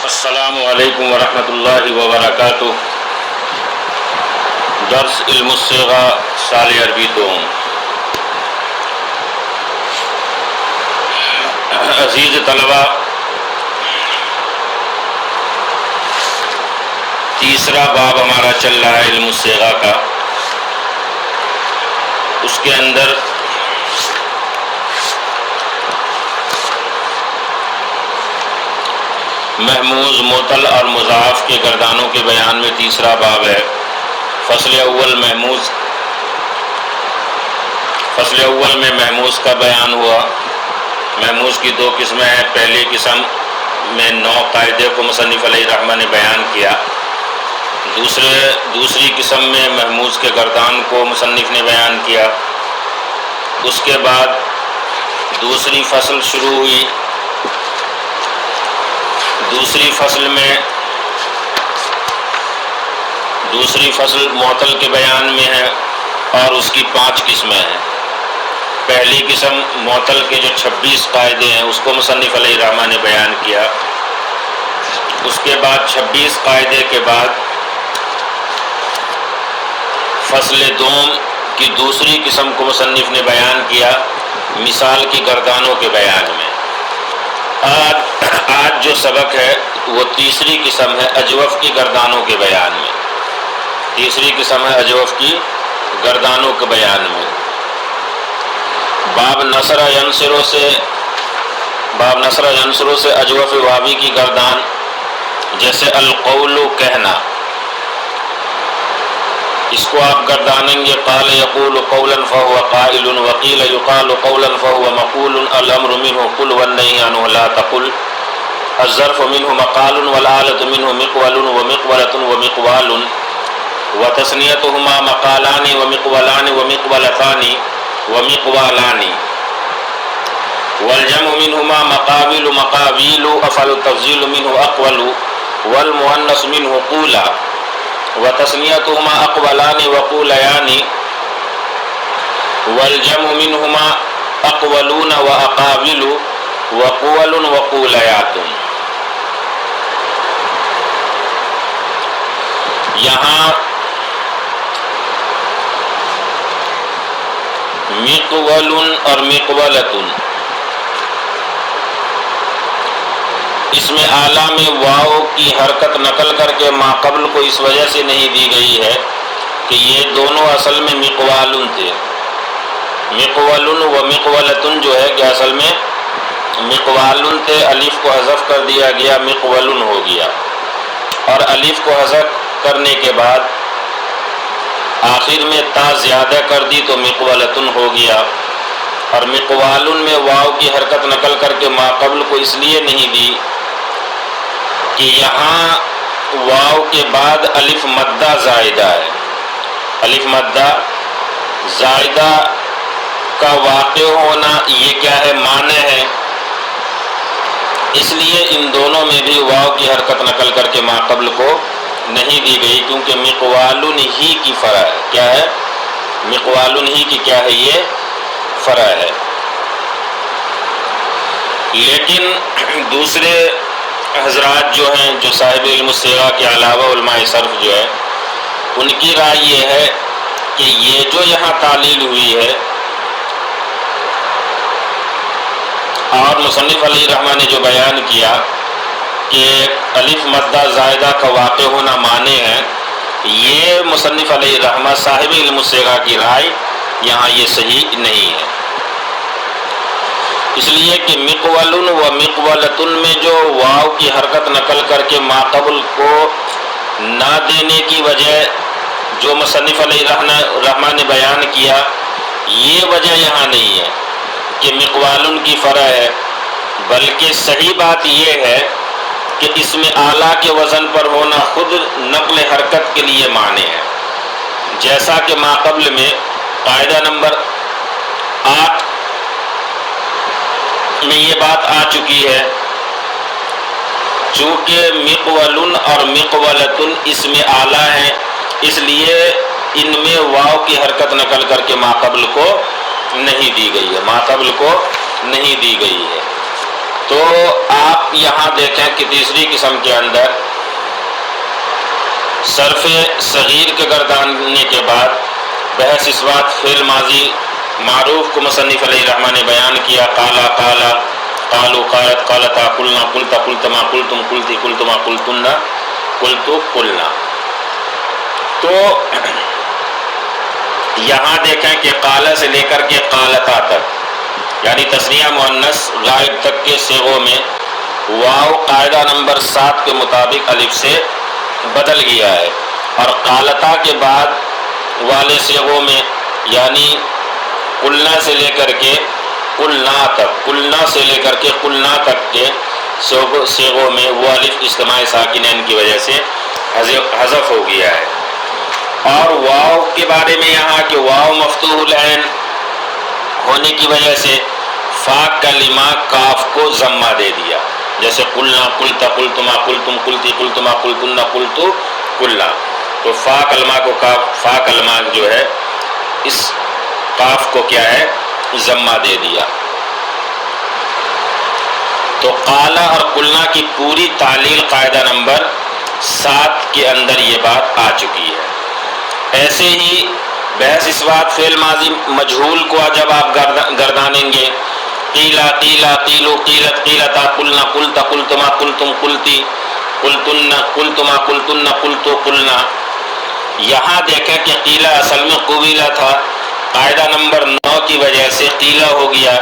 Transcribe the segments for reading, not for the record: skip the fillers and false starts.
السلام علیکم ورحمۃ اللہ وبرکاتہ۔ درس علم الصیغہ سال عربی دوم۔ عزیز طلبہ، تیسرا باب ہمارا چل رہا ہے علم الصیغہ کا۔ اس کے اندر محموز، معطل اور مضاف کے گردانوں کے بیان میں تیسرا باب ہے۔ فصل اول محموز، فصل اول میں محموز کا بیان ہوا۔ محموز کی دو قسمیں ہیں۔ پہلی قسم میں 9 قاعدے کو مصنف علیہ الرحمہ نے بیان کیا۔ دوسری قسم میں محموز کے گردان کو مصنف نے بیان کیا۔ اس کے بعد دوسری فصل شروع ہوئی۔ دوسری فصل معطل کے بیان میں ہے اور اس کی 5 قسمیں ہیں۔ پہلی قسم معطل کے جو 26 قاعدے ہیں اس کو مصنف علیہ الرحمہ نے بیان کیا۔ اس کے بعد 26 قاعدے کے بعد فصل دوم کی دوسری قسم کو مصنف نے بیان کیا، مثال کی گردانوں کے بیان میں۔ آج جو سبق ہے وہ تیسری قسم ہے اجوف کی گردانوں کے بیان میں۔ تیسری قسم ہے اجوف کی گردانوں کے بیان میں۔ باب نصر ینصرو سے اجوف واوی کی گردان، جیسے القول کہنا، اس کو آپ گردانیں گے قال یقول قولا فهو قائل وقیل یقال قولا فهو مقول الامر منه قل والنهی عنه لا تقل الظرف منه مقال والآلة منه مقول ومقولة ومقوال وتثنیتهما مقالان ومقولان ومقولتان ومقوالان والجمع منهما مقابل مقابيل افعل التفضيل منه اقول والمؤنث منه قولا وتثنيتهما اقولان وقوليان والجمع منهما اقولون واقابل وقول وقوليات۔ یہاں مقول اور مقولتن، اس میں اعلیٰ میں واو کی حرکت نقل کر کے ما قبل کو اس وجہ سے نہیں دی گئی ہے کہ یہ دونوں اصل میں مقوالن تھے۔ مقولن و مقولتن جو ہے کہ اصل میں مقوالن تھے، الف کو حذف کر دیا گیا، مقولن ہو گیا، اور الف کو حذف کرنے کے بعد آخر میں تا زیادہ کر دی تو مقولتن ہو گیا۔ اور مقوالن میں واو کی حرکت نقل کر کے ما قبل کو اس لیے نہیں دی کہ یہاں واو کے بعد الف مدہ زائدہ ہے۔ الف مدہ زائدہ کا واقع ہونا یہ کیا ہے؟ معنی ہے، اس لیے ان دونوں میں بھی واو کی حرکت نقل کر کے ما قبل کو نہیں دی گئی، کیونکہ مقوالن ہی کی فرع ہے۔ کیا ہے؟ مقوالن ہی کی کیا ہے؟ یہ فرع ہے۔ لیکن دوسرے حضرات جو ہیں، جو صاحب علم الصیغہ کے علاوہ علماء صرف جو ہے، ان کی رائے یہ ہے کہ یہ جو یہاں تعلیل ہوئی ہے اور مصنف علیہ الرحمہ نے جو بیان کیا کہ الف مدہ زائدہ کا واقع ہونا معنی ہے، یہ مصنف علیہ الرحمہ صاحب علم الصیغہ کی رائے یہاں یہ صحیح نہیں ہے، اس لیے کہ مقولن و مقولتن میں جو واو کی حرکت نقل کر کے ما قبل کو نہ دینے کی وجہ جو مصنف علیہ الرحمہ نے بیان کیا، یہ وجہ یہاں نہیں ہے کہ مقوالن کی فرع ہے، بلکہ صحیح بات یہ ہے کہ اس میں اعلیٰ کے وزن پر ہونا خود نقل حرکت کے لیے معنی ہے، جیسا کہ ما قبل میں قاعدہ نمبر 8 میں یہ بات آ چکی ہے، چونکہ مقولن اور مقولتن اس میں اعلیٰ ہیں، اس لیے ان میں واو کی حرکت نقل کر کے ما قبل کو نہیں دی گئی ہے، ما قبل کو نہیں دی گئی ہے۔ تو آپ یہاں آپ دیکھیں کہ تیسری قسم کے اندر صرف صغیر کے گرداننے کے بعد بحث اثبات فعل ماضی معروف کو مصنف علیہ رحمہ نے بیان کیا. قالا قالا، قالو قالت قالتا، قلنا قلتا قلتما قلتم قلتی قلتما قلتن قلتو قلنا. تو یہاں دیکھیں کہ قالا سے لے کر کے قالتا تک یعنی تثنیہ مؤنث غائب تک کے صیغوں میں واو قاعدہ نمبر 7 کے مطابق الف سے بدل گیا ہے، اور قالتا کے بعد والے صیغوں میں یعنی قلنا سے لے کر کے قلنا تک، قلنا سے لے کر کے قلنا تک کے صیغوں میں وہ الف اجتماع ساکنین کی وجہ سے حذف ہو گیا ہے. اور واو کے بارے میں یہاں کہ واو مفتوح العین ہونے کی وجہ سے فا کلمہ کاف کو ضمہ دے دیا، جیسے قلنا قلتا قلتما قلتم قلتی قلتما قلتن قلتو قلنا. تو فا کلمہ کو فا کلمہ جو ہے اس کاف کو کیا ہے ضمہ دے دیا. تو قالا اور قلنا کی پوری تعلیل قاعدہ نمبر 7 کے اندر یہ بات آ چکی ہے. ایسے ہی بحث اثبات فعل ماضی مجہول کو جب آپ گردانیں گے قیلا قیلا قیلو قیلت قیلتا قلنا قلتا قلتما قلتم قلتی قلتن قلتما قلتن قلتو قلنا. یہاں دیکھیں کہ قیلا اصل میں قبیلہ تھا، قاعدہ نمبر 9 کی وجہ سے قیلا ہو گیا.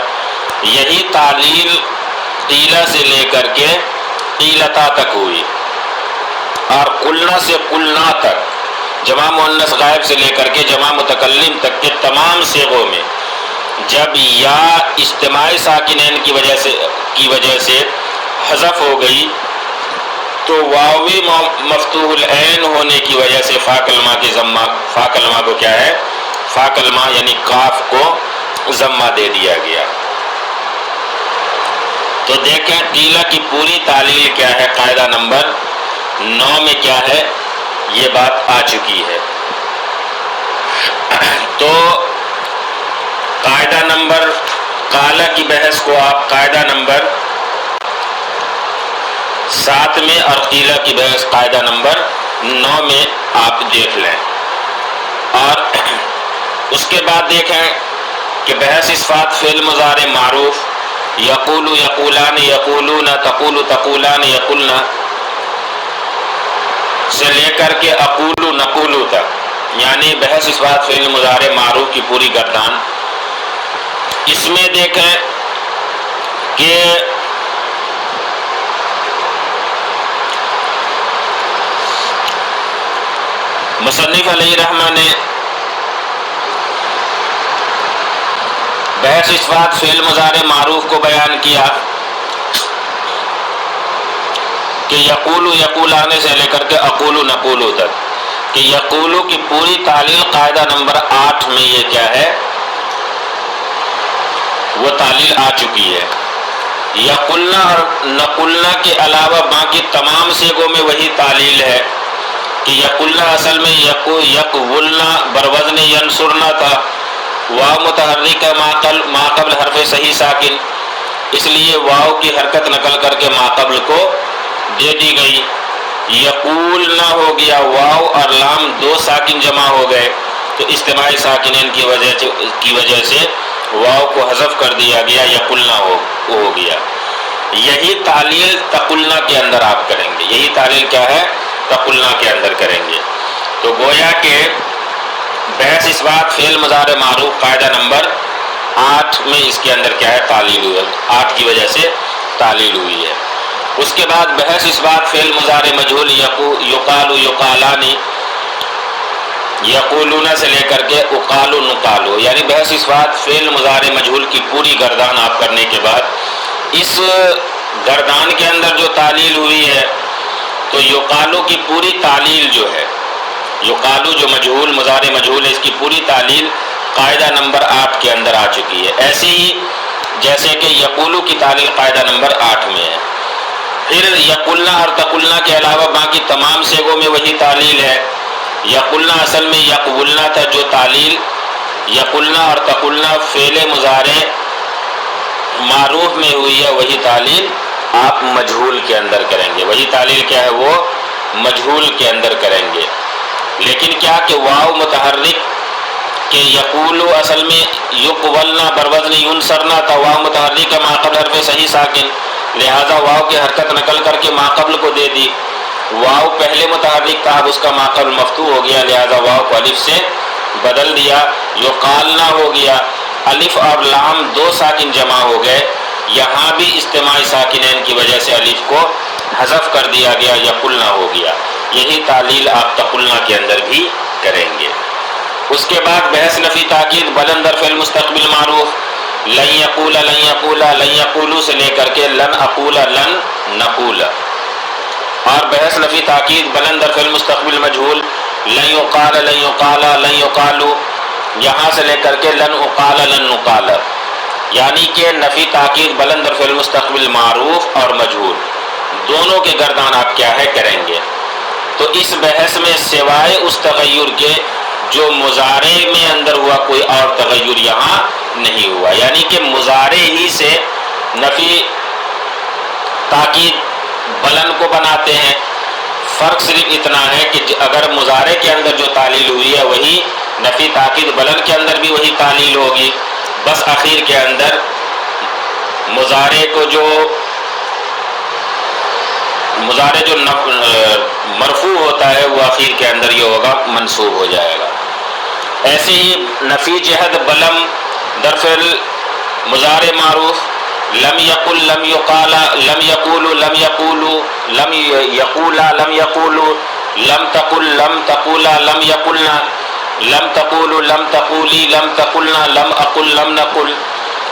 یہی تعلیل قیلا سے لے کر کے قیلتا تک ہوئی، اور قلنا سے قلنا تک جمع مؤنث غائب سے لے کر کے جمع متکلم تک کے تمام صیغوں میں جب یا اجتماع ساکنین کی وجہ سے حذف ہو گئی تو واوی مفتوح العین ہونے کی وجہ سے فا کلمہ کو کیا ہے فا کلمہ یعنی کاف کو ضمہ دے دیا گیا. تو دیکھیں قیلہ کی پوری تعلیل کیا ہے قاعدہ نمبر 9 میں کیا ہے یہ بات آ چکی ہے. تو قاعدہ نمبر قالا کی بحث کو آپ قاعدہ نمبر 7 میں اور قیلا کی بحث قاعدہ نمبر 9 میں آپ دیکھ لیں. اور اس کے بعد دیکھیں کہ بحث اثبات فعل مضارع معروف یقول یقولان یقولون تقول تقولان یقولنا سے لے کر کے اقول نقول تک یعنی بحث اثبات فعل مضارع معروف کی پوری گردان. اس میں دیکھیں کہ مصنف علیہ رحمہ نے بحث اثبات فعل مضارع معروف کو بیان کیا کہ یقول یقولان سے لے کر کے اقول نقول تک کہ یقول کی پوری تعلیل قاعدہ نمبر 8 میں یہ کیا ہے وہ تعلیل آ چکی ہے. یقولنا اور نقولنا کے علاوہ باقی تمام صیغوں میں وہی تعلیل ہے کہ یقولنا اصل میں یقولنا بروزن ینصرنا تھا، واو متحرک ما قبل حرف صحیح ساکن، اس لیے واو کی حرکت نقل کر کے ما قبل کو دے دی گئی. یقولنا ہو گیا، واو اور لام 2 ساکن جمع ہو گئے تو اجتماع ساکنین کی وجہ سے واو کو حذف کر دیا گیا، یقولنا ہو گیا. یہی تعلیل تقولنا کے اندر آپ کریں گے، یہی تعلیل کیا ہے تقولنا کے اندر کریں گے. تو گویا کہ بحث اثبات فعل مضارع معروف قاعدہ نمبر 8 میں اس کے اندر کیا ہے تعلیل ہوئی، 8 کی وجہ سے تعلیل ہوئی ہے. اس کے بعد بحث اثبات فعل مضارع مجہول یقال یقالانی یقولون سے لے کر کے اقال نقال یعنی بحث اثبات فعل مضارع مجہول کی پوری گردان آپ کرنے کے بعد اس گردان کے اندر جو تعلیل ہوئی ہے تو یقالو کی پوری تعلیل جو ہے یقالو جو مجہول مضارع مجہول ہے اس کی پوری تعلیل قاعدہ نمبر 8 کے اندر آ چکی ہے. ایسے ہی جیسے کہ یقولو کی تعلیل قاعدہ نمبر 8 میں ہے. پھر یقولنا اور تقولنا کے علاوہ باقی تمام صیغوں میں وہی تعلیل ہے. یقولنا اصل میں یقولنا تھا، جو تعلیل یقولنا اور تقولنا فعل مضارع معروف میں ہوئی ہے وہی تعلیل آپ مجہول کے اندر کریں گے. وہی تعلیل کیا ہے؟ وہ مجہول کے اندر کریں گے. لیکن کیا کہ واو متحرک کہ یقولو اصل میں یقولنا بروزن ینصرنا تھا، واو متحرک ہے ما قبل حرف صحیح ساکن، لہذا واو کی حرکت نقل کر کے ما قبل کو دے دی. واو پہلے متحرک تھا، اب اس کا ما قبل مفتوح ہو گیا، لہذا واو کو الف سے بدل دیا. یقالنا ہو گیا. الف اور لام دو ساکن جمع ہو گئے، یہاں بھی اجتماعی ساکنین کی وجہ سے الف کو حذف کر دیا گیا، یقلنا ہو گیا. یہی تعلیل آپ تقلنا کے اندر بھی کریں گے. اس کے بعد بحث نفی تاکید بلند در فعل مستقبل معروف، لن یقولا لن یقولا لن یقولو سے لے کر کے لن اقولا لن نقولا. اور بحث نفی تاکید بلند در فعل مستقبل مجہول، لن یقال لن یقالا لن یقالو، یہاں سے لے کر کے لن اقال لن نقال. یعنی کہ نفی تاکید بلند در فعل مستقبل معروف اور مجہول دونوں کے گردان آپ کیا ہے کریں گے. تو اس بحث میں سوائے اس تغیر کے جو مضارع میں اندر ہوا کوئی اور تغیر یہاں نہیں ہوا، یعنی کہ مضارع ہی سے نفی تاکید بلند کو بناتے ہیں. فرق صرف اتنا ہے کہ اگر مضارع کے اندر جو تعلیل ہوئی ہے وہی نفی تاکید بلند کے اندر بھی وہی تعلیل ہوگی، بس اخیر کے اندر مضارع جو مرفوع ہوتا ہے وہ اخیر کے اندر یہ ہوگا منصوب ہو جائے گا. ایسے ہی نفی جہد بلم در فعل مضارع معروف، لم یقل لم یقالا لم یقولو لم یقولو لم یقولا لم یقولو لم تقل لم تقولا لم یقلنا لم تقولو لم تقولی لم تقلنا لم اقل لم نقل.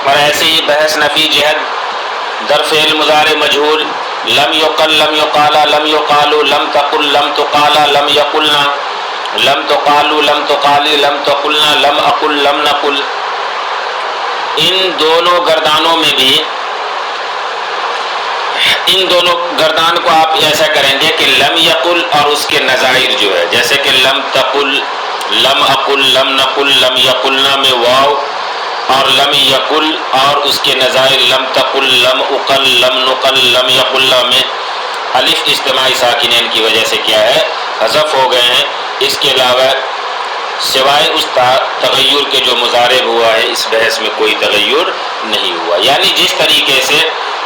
اور ایسے ہی بحث نفی جہد در فعل مضارع مجہول، لم یقل لم یقالا لم یقالو لم تقل لم تقالا لم یقلنا لم تقالو لم تقالی لم تقلنا لم اقل لم نقل. ان دونوں گردانوں میں بھی ان دونوں گردان کو آپ ایسا کریں گے کہ لم یقل اور اس کے نظائر جو ہے، جیسے کہ لم تقل لم اقل لم نقل لم یقلنا میں واو، اور لم یقل اور اس کے نظائر لم تقل لم اقل لم نقل لم یقلنا میں الف اجتماعی ساکنین کی وجہ سے کیا ہے حذف ہو گئے ہیں. اس کے علاوہ سوائے اس تغیر کے جو مضارع ہوا ہے اس بحث میں کوئی تغیر نہیں ہوا. یعنی جس طریقے سے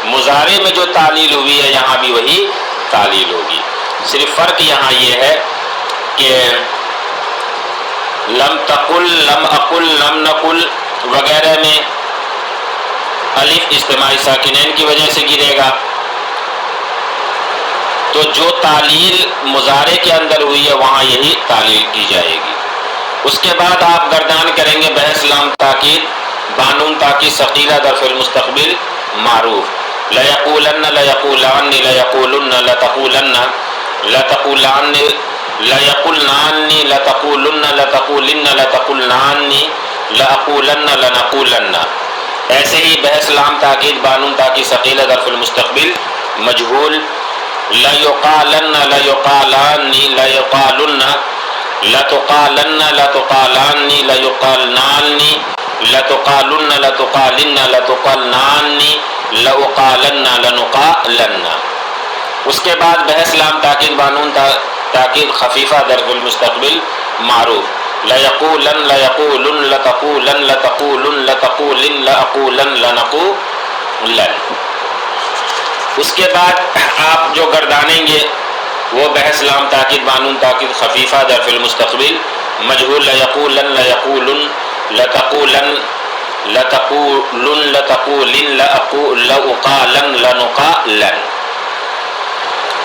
مضارع میں جو تعلیل ہوئی ہے یہاں بھی وہی تعلیل ہوگی. صرف فرق یہاں یہ ہے کہ لم تقل لم اقل لم نقل وغیرہ میں الف اجتماعی ساکنین کی وجہ سے گرے گا، تو جو تعلیل مضارع کے اندر ہوئی ہے وہاں یہی تعلیل کی جائے گی. اس کے بعد آپ گردان کریں گے بحث لام تاکید بانون تاکید ثقیلہ در فعل مستقبل معروف، لیقولن لیقولان لیقولن لتقولن لتقولان لیقلنان لتقولن لتقولن لتقلنان لاقولن لنقولن. ایسے ہی بحث لام تاکید بانون تاکید ثقیلہ در فعل مستقبل مجہول، لیقالن لیقالان لیقالن لتقالن لتقالان لیقالنان لتقالن لتقالن لتقالنان لاقالن لنقالن. اس کے بعد بحث لام تاکید بانون تاکید خفیفہ در فعل مستقبل معروف، لیقولن لیقولن لتقولن لتقولن لتقولن لاقولن لنقولن. اس کے بعد آپ جو گردانیں گے وہ بحث لام تاکید بانون تاکید خفیفہ در فعل مستقبل مجہول، لیقولن لیقولن لتقولن لتقولن لتقولن لاقالن لنقالن.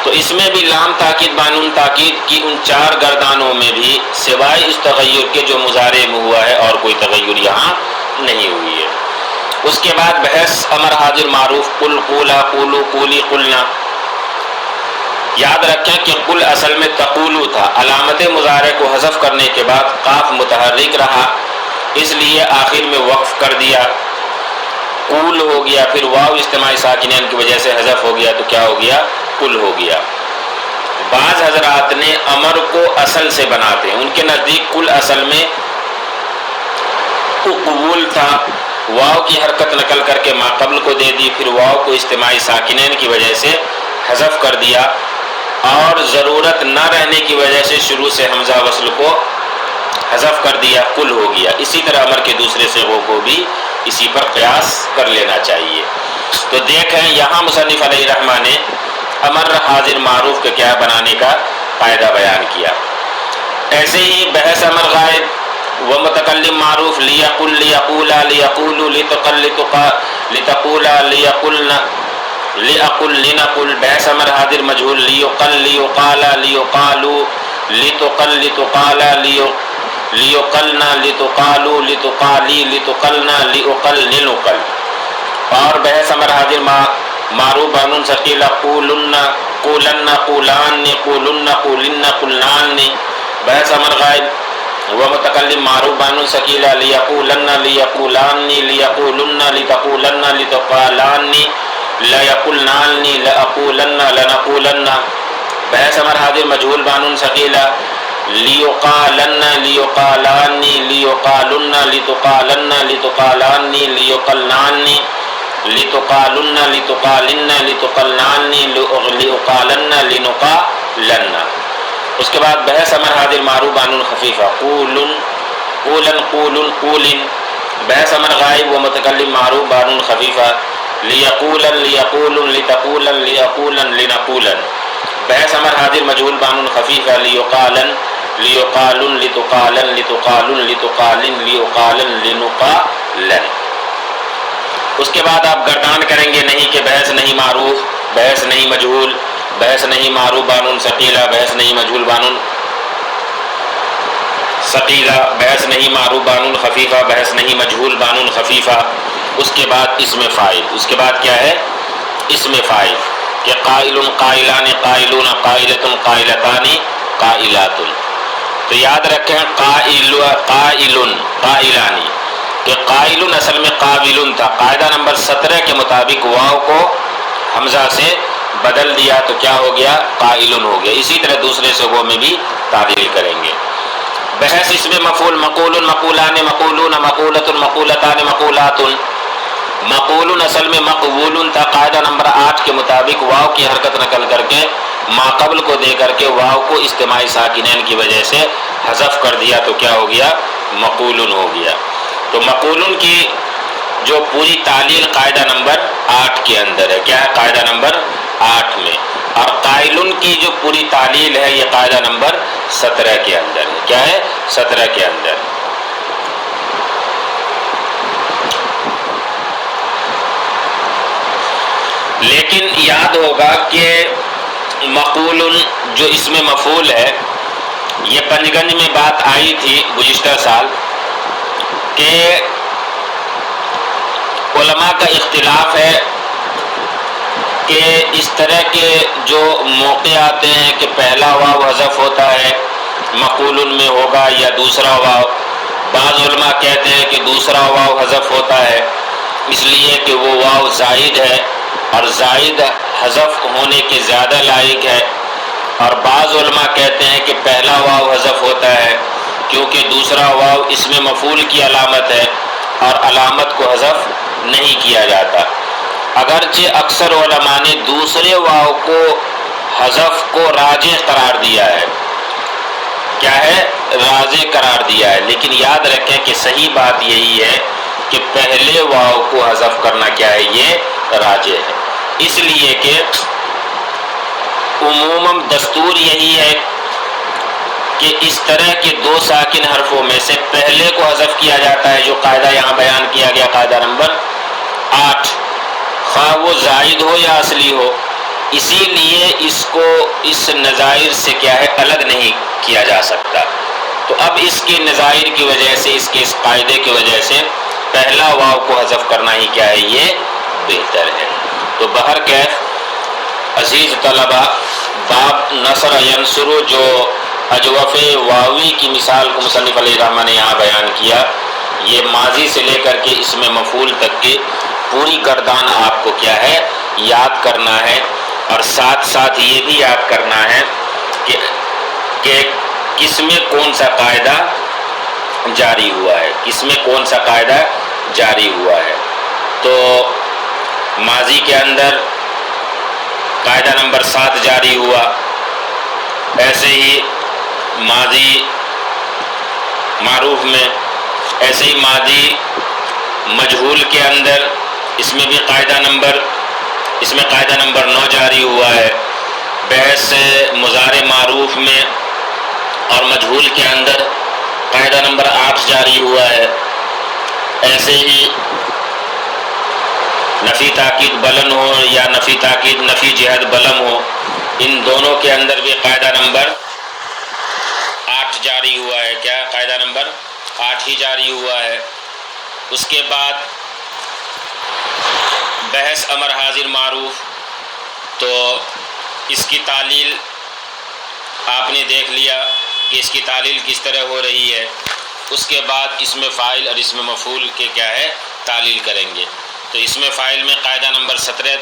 تو اس میں بھی لام تاکید بانون تاکید کی ان چار گردانوں میں بھی سوائے اس تغیر کے جو مضارع میں ہوا ہے اور کوئی تغیر یہاں نہیں ہوئی ہے. اس کے بعد بحث امر حاضر معروف، قل قولا قولو قولی قلنا. یاد رکھیں کہ قل اصل میں تقولو تھا، علامت مضارع کو حذف کرنے کے بعد قاف متحرک رہا اس لیے آخر میں وقف کر دیا، قول ہو گیا، پھر واو اجتماعی ساکنین کی وجہ سے حذف ہو گیا تو کیا ہو گیا قل ہو گیا. بعض حضرات نے امر کو اصل سے بناتے ہیں، ان کے نزدیک قل اصل میں قبول تھا، واو کی حرکت نقل کر کے ما قبل کو دے دی، پھر واو کو اجتماعی ساکنین کی وجہ سے حذف کر دیا، اور ضرورت نہ رہنے کی وجہ سے شروع سے حمزہ وصل کو حذف کر دیا، قل ہو گیا۔ اسی طرح امر کے دوسرے صیغوں کو بھی اسی پر قیاس کر لینا چاہیے۔ تو دیکھیں یہاں مصنف علیہ رحمہ نے امر حاضر معروف کے کیا بنانے کا قاعدہ بیان کیا۔ ایسے ہی بحث امر غائب و متکلم معروف لیقل لیقولا لیقولو لتقل لتقولا لیقلنا لیقل لنقل، بحث امر حاضر مجہول لیقل لیقالا لیقالو لتقل لتقالا لیقلنا لتقالو لتقالی لتقلنا لیقل لنقل، اور بحث امر حاضر معروف بانون ثقیلہ قولن قولن قولان قولن قولن قلنان، بحث امر غائب و متکلم معروف بانون ثقیلہ لیقولن لیقولان لیقولن لتقولن لتقالان لیقلنان لأقولن لنقولن، بحث امر حاضر مجہول بانون ثقیلہ لیقالن لیقالان لیقالن لتقالن لتقالان لیقلنان لتقالن لتقالن لتقلنان لأقالن لنقالن۔ اس کے بعد بحث امر حاضر معروف بانون خفیفہ قولن قولن قولن قولن، بحث امر غائب و متکلم معروف بانون خفیفہ لیقولن لیقولن لتقولن لیقولن لنقولن، بحث امر حاضر مجہول بانون خفیفہ لیقالن لیقالن لتقالن لتقالن لتقالن لیقالن لنقالن۔ اس کے بعد آپ گردان کریں گے نہیں کہ بحث نہیں معروف، بحث نہیں مجہول، بحث نہیں معروف بانون ثقیلہ، بحث نہیں مجہول بانون ثقیلہ، بحث نہیں معروف بانون خفیفہ، بحث نہیں مجہول بانون خفیفہ۔ اس کے بعد اسم فاعل، اس کے بعد کیا ہے اسم فاعل کہ قائل قائلان قائلون قائلۃ قائلتان قائلات۔ تو یاد رکھیں قائل قائل قائلانی کہ قائل اصل میں قابل تھا، قاعدہ نمبر 17 کے مطابق واو کو حمزہ سے بدل دیا تو کیا ہو گیا قائل ہو گیا۔ اسی طرح دوسرے صیغوں میں بھی تعدیل کریں گے۔ بحث اس میں مفعول مقول مقولان مقولون مقولۃ مقولتان مقولات، مقول اصل میں مقبول تھا، قاعدہ نمبر 8 کے مطابق واو کی حرکت نقل کر کے ما قبل کو دے کر کے واو کو اجتماعی ساکنین کی وجہ سے حذف کر دیا تو کیا ہو گیا مقول ہو گیا۔ تو مقول کی جو پوری تعلیل قاعدہ نمبر 8 کے اندر ہے، کیا ہے قاعدہ نمبر 8 میں، اور قائل کی جو پوری تعلیل ہے یہ قاعدہ نمبر 17 کے اندر ہے، کیا ہے 17 کے اندر۔ لیکن یاد ہوگا کہ مقول جو اس میں مفعول ہے، یہ پنجگنج میں بات آئی تھی گزشتہ سال کہ علماء کا اختلاف ہے کہ اس طرح کے جو موقع آتے ہیں کہ پہلا واو حذف ہوتا ہے مقول میں ہوگا یا دوسرا واو، بعض علماء کہتے ہیں کہ دوسرا واو حذف ہوتا ہے اس لیے کہ وہ واو زائد ہے اور زائد حذف ہونے کے زیادہ لائق ہے، اور بعض علماء کہتے ہیں کہ پہلا واو حذف ہوتا ہے کیونکہ دوسرا واو اس میں مفعول کی علامت ہے اور علامت کو حذف نہیں کیا جاتا۔ اگرچہ اکثر علماء نے دوسرے واو کو حذف کو راجح قرار دیا ہے، کیا ہے راجح قرار دیا ہے، لیکن یاد رکھیں کہ صحیح بات یہی ہے کہ پہلے واو کو حذف کرنا کیا ہے یہ راجح ہے، اس لیے کہ عموماً دستور یہی ہے کہ اس طرح کے دو ساکن حرفوں میں سے پہلے کو حذف کیا جاتا ہے، جو قاعدہ یہاں بیان کیا گیا قاعدہ نمبر 8، خواہ وہ زائد ہو یا اصلی ہو، اسی لیے اس کو اس نظائر سے کیا ہے الگ نہیں کیا جا سکتا۔ تو اب اس کے نظائر کی وجہ سے اس کے اس قاعدے کی وجہ سے پہلا واو کو حذف کرنا ہی کیا ہے یہ بہتر ہے۔ تو بہرکیف عزیز طلبہ، باب نصر ینصر جو اجوف واوی کی مثال کو مصنف علیہ الرحمہ نے یہاں بیان کیا، یہ ماضی سے لے کر کے اس میں مفعول تک کی پوری گردان آپ کو کیا ہے یاد کرنا ہے، اور ساتھ ساتھ یہ بھی یاد کرنا ہے کہ کس میں کون سا قاعدہ جاری ہوا ہے، کس میں کون سا قاعدہ جاری ہوا ہے۔ تو ماضی کے اندر قاعدہ نمبر 7 جاری ہوا، ایسے ہی ماضی معروف میں، ایسے ہی ماضی مجہول کے اندر اس میں قاعدہ نمبر 9 جاری ہوا ہے۔ بحث مضارع معروف میں اور مجہول کے اندر قاعدہ نمبر 8 جاری ہوا ہے۔ ایسے ہی نفی تاکید بلن ہو یا نفی تاکید نفی جہت بلم ہو، ان دونوں کے اندر بھی قاعدہ نمبر 8 جاری ہوا ہے۔ کیا قاعدہ نمبر 8 ہی جاری ہوا ہے۔ اس کے بعد بحث امر حاضر معروف، تو اس کی تعلیل آپ نے دیکھ لیا کہ اس کی تعلیل کس طرح ہو رہی ہے۔ اس کے بعد اسم فاعل اور اسم مفعول کے کیا ہے تعلیل کریں گے۔ تو اسم فاعل میں قاعدہ نمبر 17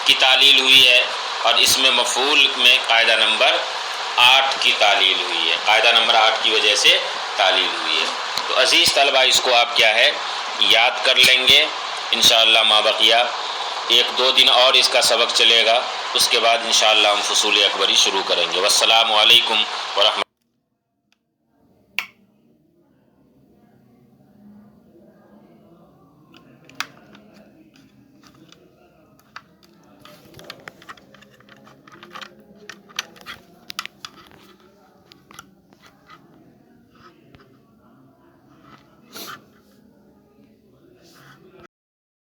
کی تعلیل ہوئی ہے اور اسم مفعول میں قاعدہ نمبر 8 کی تعلیل ہوئی ہے، قاعدہ نمبر 8 کی وجہ سے تعلیل ہوئی ہے۔ تو عزیز طلبہ، اس کو آپ کیا ہے یاد کر لیں گے انشاءاللہ مابقیہ۔ 1-2 دن اور اس کا سبق چلے گا، اس کے بعد انشاءاللہ ہم فصول اکبری شروع کریں گے۔ والسلام علیکم ورحمۃ